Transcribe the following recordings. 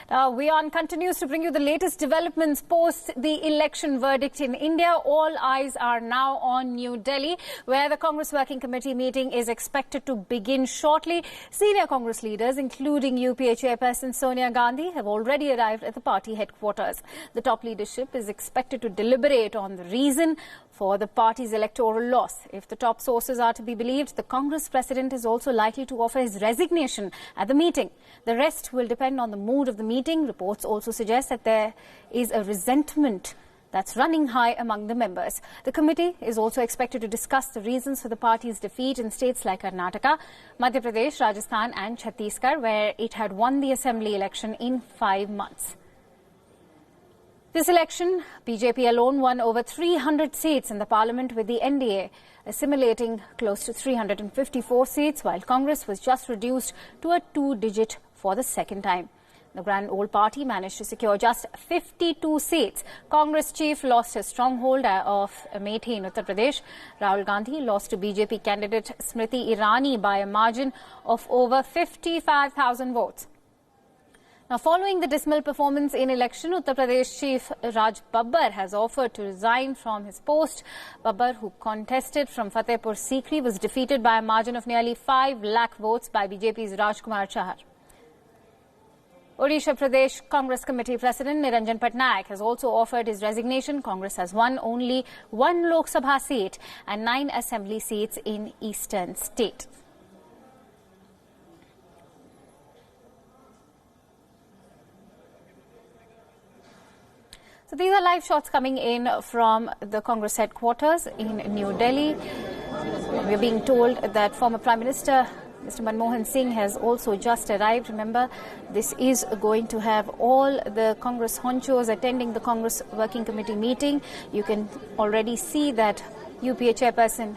WION continues to bring you the latest developments post the election verdict in India. All eyes are now on New Delhi, where the Congress Working Committee meeting is expected to begin shortly. Senior Congress leaders, including UPA chairperson Sonia Gandhi, have already arrived at the party headquarters. The top leadership is expected to deliberate on the reason for the party's electoral loss. If the top sources are to be believed, the Congress president is also likely to offer his resignation at the meeting. The rest will depend on the mood of the meeting. Reports also suggest that there is a resentment that's running high among the members. The committee is also expected to discuss the reasons for the party's defeat in states like Karnataka, Madhya Pradesh, Rajasthan and Chhattisgarh, where it had won the assembly election in 5 months. This election, BJP alone won over 300 seats in the parliament, with the NDA assimilating close to 354 seats, while Congress was just reduced to a two-digit for the second time. The Grand Old Party managed to secure just 52 seats. Congress chief lost his stronghold of Amethi in Uttar Pradesh. Rahul Gandhi lost to BJP candidate Smriti Irani by a margin of over 55,000 votes. Now, following the dismal performance in election, Uttar Pradesh Chief Raj Babbar has offered to resign from his post. Babbar, who contested from Fatehpur Sikri, was defeated by a margin of nearly 5 lakh votes by BJP's Rajkumar Chahar. Odisha Pradesh Congress Committee President Niranjan Patnaik has also offered his resignation. Congress has won only 1 Lok Sabha seat and 9 assembly seats in eastern state. So these are live shots coming in from the Congress headquarters in New Delhi. We're being told that former Prime Minister Mr. Manmohan Singh has also just arrived. Remember, this is going to have all the Congress honchos attending the Congress Working Committee meeting. You can already see that UPA chairperson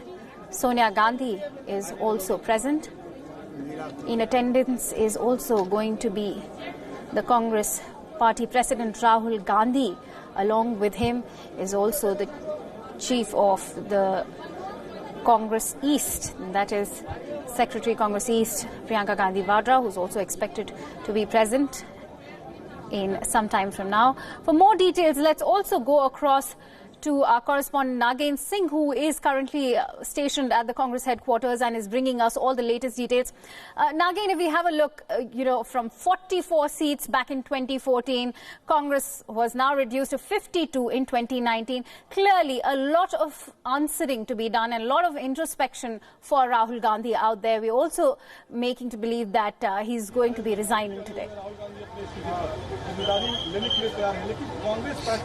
Sonia Gandhi is also present. In attendance is also going to be the Congress Party President Rahul Gandhi. Along with him is also the chief of the Congress East, that is Secretary Congress East Priyanka Gandhi Vadra, who's also expected to be present in some time from now. For more details, let's also go across to our correspondent Nagen Singh, who is currently stationed at the Congress headquarters and is bringing us all the latest details. Nagen, if we have a look, from 44 seats back in 2014, Congress was now reduced to 52 in 2019. Clearly, a lot of answering to be done and a lot of introspection for Rahul Gandhi out there. We're also making to believe that he's going to be resigning today.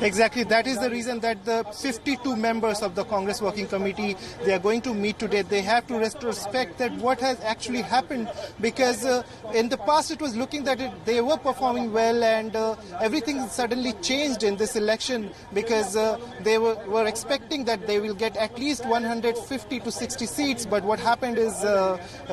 Exactly. That is the reason that the 52 members of the Congress Working Committee, they are going to meet today. They have to retrospect that what has actually happened, because in the past it was looking that they were performing well, and everything suddenly changed in this election, because they were expecting that they will get at least 150 to 60 seats. But what happened is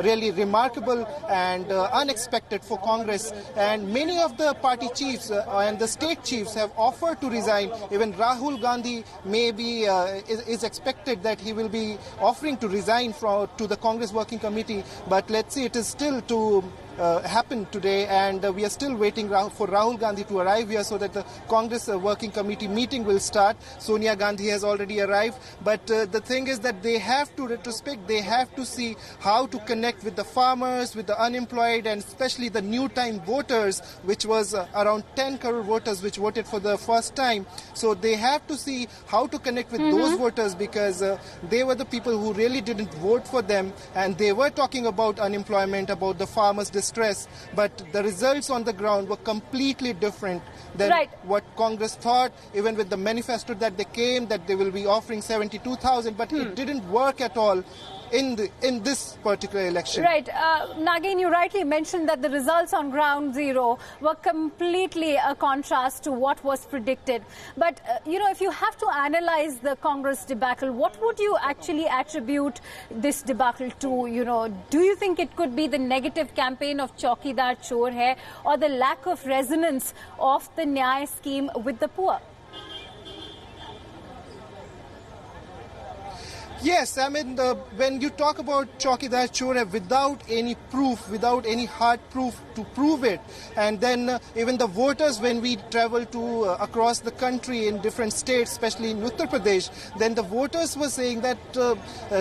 really remarkable and unexpected for Congress. And many of the party chiefs and the state chiefs have offered to resign. Even Rahul Gandhi maybe is expected that he will be offering to resign to the Congress Working Committee. But let's see, it is still to happen today, and we are still waiting for Rahul Gandhi to arrive here so that the Congress Working Committee meeting will start. Sonia Gandhi has already arrived, but the thing is that they have to retrospect, they have to see how to connect with the farmers, with the unemployed, and especially the new time voters, which was around 10 crore voters which voted for the first time. So they have to see how to connect with those voters, because they were the people who really didn't vote for them, and they were talking about unemployment, about the farmers' distress, but the results on the ground were completely different than what Congress thought. Even with the manifesto that they came, that they will be offering 72,000, but it didn't work at all in this particular election. Right. Nagen, you rightly mentioned that the results on ground zero were completely a contrast to what was predicted. But, if you have to analyze the Congress debacle, what would you actually attribute this debacle to? Do you think it could be the negative campaign of Chaukidar Chor Hai, or the lack of resonance of the Nyay scheme with the poor? Yes, I mean, when you talk about Chaukidar Chore without any proof, without any hard proof to prove it, and then even the voters, when we travel to across the country in different states, especially in Uttar Pradesh, then the voters were saying that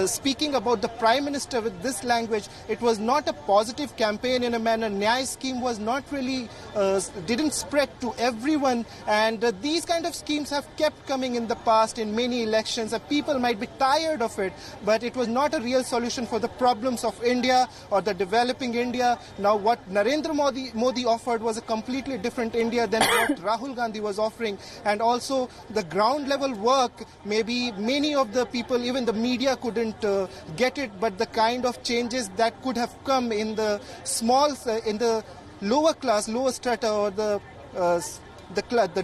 speaking about the Prime Minister with this language, it was not a positive campaign in a manner. Nyay scheme was not really, didn't spread to everyone, and these kind of schemes have kept coming in the past in many elections. People might be tired of it, but it was not a real solution for the problems of India or the developing India. Now what Narendra Modi offered was a completely different India than what Rahul Gandhi was offering, and also the ground level work, maybe many of the people, even the media couldn't get it, but the kind of changes that could have come in the small, in the lower class, lower strata, or the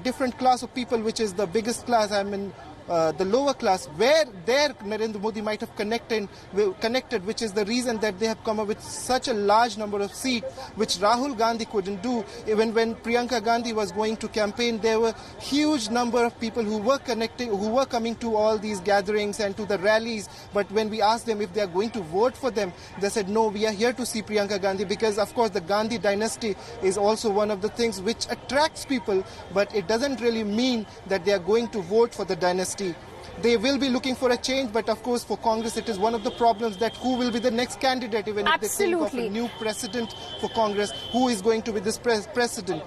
different class of people, which is the biggest class, I mean, the lower class, where there Narendra Modi might have connected, which is the reason that they have come up with such a large number of seats, which Rahul Gandhi couldn't do. Even when Priyanka Gandhi was going to campaign, there were huge number of people who were coming to all these gatherings and to the rallies. But when we asked them if they are going to vote for them, they said, no, we are here to see Priyanka Gandhi, because of course the Gandhi dynasty is also one of the things which attracts people, but it doesn't really mean that they are going to vote for the dynasty. They will be looking for a change, but of course for Congress it is one of the problems that who will be the next candidate, even if they think of a new president for Congress, who is going to be this president.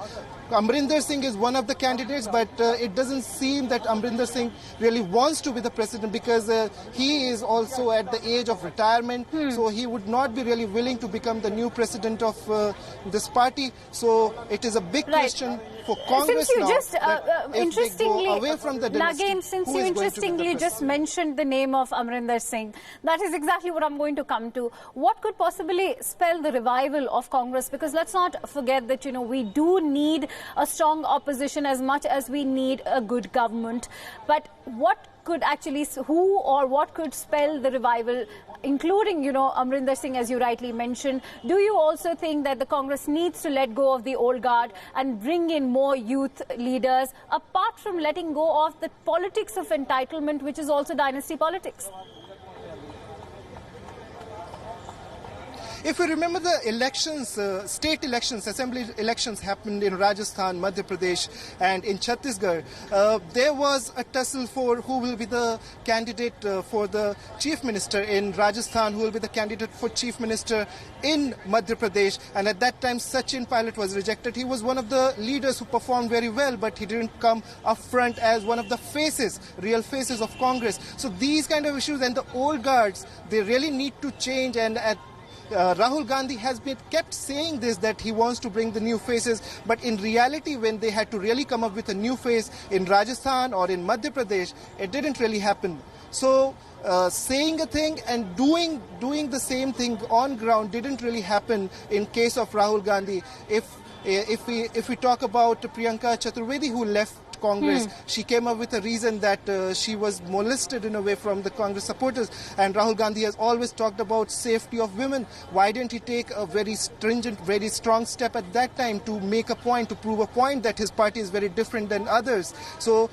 Amrinder Singh is one of the candidates, but it doesn't seem that Amrinder Singh really wants to be the president, because he is also at the age of retirement, so he would not be really willing to become the new president of this party. So it is a big question for Congress since you now. Just interestingly, away from the dynasty, Nagin, since you interestingly just mentioned the name of Amrinder Singh, that is exactly what I'm going to come to. What could possibly spell the revival of Congress? Because let's not forget that, you know, we do need a strong opposition as much as we need a good government. But what could actually, who or what could spell the revival, including, you know, Amrinder Singh, as you rightly mentioned? Do you also think that the Congress needs to let go of the old guard and bring in more youth leaders, apart from letting go of the politics of entitlement, which is also dynasty politics? If you remember the elections, state elections, assembly elections happened in Rajasthan, Madhya Pradesh and in Chhattisgarh, there was a tussle for who will be the candidate for the chief minister in Rajasthan, who will be the candidate for chief minister in Madhya Pradesh. And at that time, Sachin Pilot was rejected. He was one of the leaders who performed very well, but he didn't come up front as one of the faces, real faces of Congress. So these kind of issues and the old guards, they really need to change. And at Rahul Gandhi has kept saying this, that he wants to bring the new faces, but in reality, when they had to really come up with a new face in Rajasthan or in Madhya Pradesh, it didn't really happen. So saying a thing and doing the same thing on ground didn't really happen in case of Rahul Gandhi. If we talk about Priyanka Chaturvedi, who left Congress, she came up with a reason that she was molested in a way from the Congress supporters, and Rahul Gandhi has always talked about safety of women. Why didn't he take a very stringent, very strong step at that time to make a point, to prove a point that his party is very different than others? So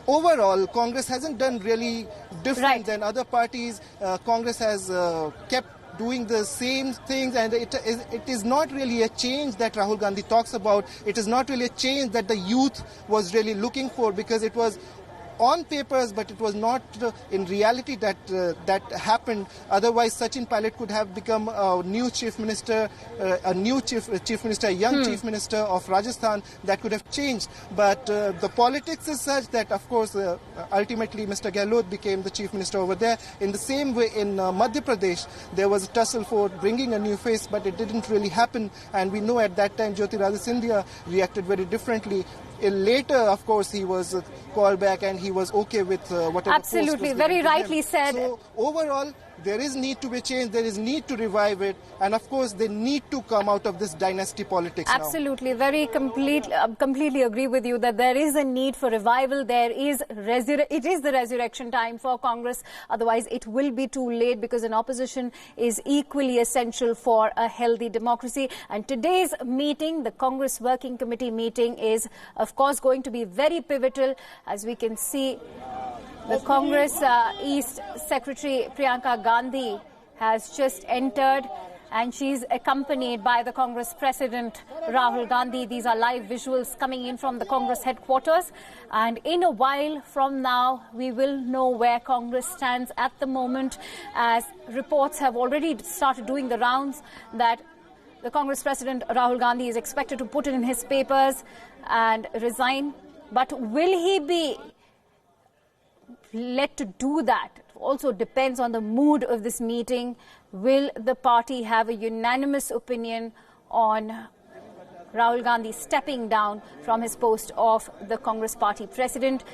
overall, Congress hasn't done really different than other parties. Congress has kept doing the same things, and it is not really a change that Rahul Gandhi talks about. It is not really a change that the youth was really looking for, because it was on papers, but it was not in reality that that happened. Otherwise, Sachin Pilot could have become a new chief minister, a young chief minister of Rajasthan. That could have changed. But the politics is such that, of course, ultimately Mr. Gehlot became the chief minister over there. In the same way, in Madhya Pradesh, there was a tussle for bringing a new face, but it didn't really happen. And we know at that time Jyotiradittya Scindia reacted very differently. Later, of course, he was called back and he was okay with whatever. Absolutely, very rightly said. So overall, there is need to be change, there is need to revive it, and of course they need to come out of this dynasty politics now. Absolutely, completely agree with you that there is a need for revival. It is the resurrection time for Congress, otherwise it will be too late, because an opposition is equally essential for a healthy democracy. And today's meeting, the Congress Working Committee meeting, is of course going to be very pivotal, as we can see The Congress East Secretary Priyanka Gandhi has just entered, and she's accompanied by the Congress President Rahul Gandhi. These are live visuals coming in from the Congress headquarters. And in a while from now, we will know where Congress stands at the moment, as reports have already started doing the rounds that the Congress President Rahul Gandhi is expected to put in his papers and resign. But will he be let to do that? It also depends on the mood of this meeting. Will the party have a unanimous opinion on Rahul Gandhi stepping down from his post of the Congress party president?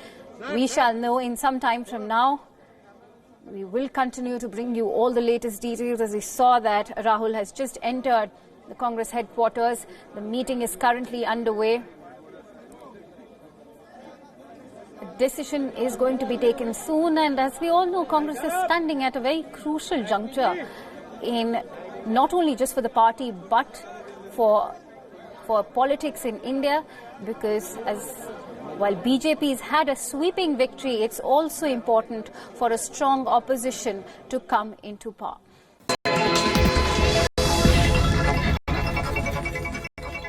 We shall know in some time from now. We will continue to bring you all the latest details, as we saw that Rahul has just entered the Congress headquarters. The meeting is currently underway. A decision is going to be taken soon, and as we all know, Congress is standing at a very crucial juncture in not only just for the party but for politics in India, because while BJP has had a sweeping victory, it's also important for a strong opposition to come into power.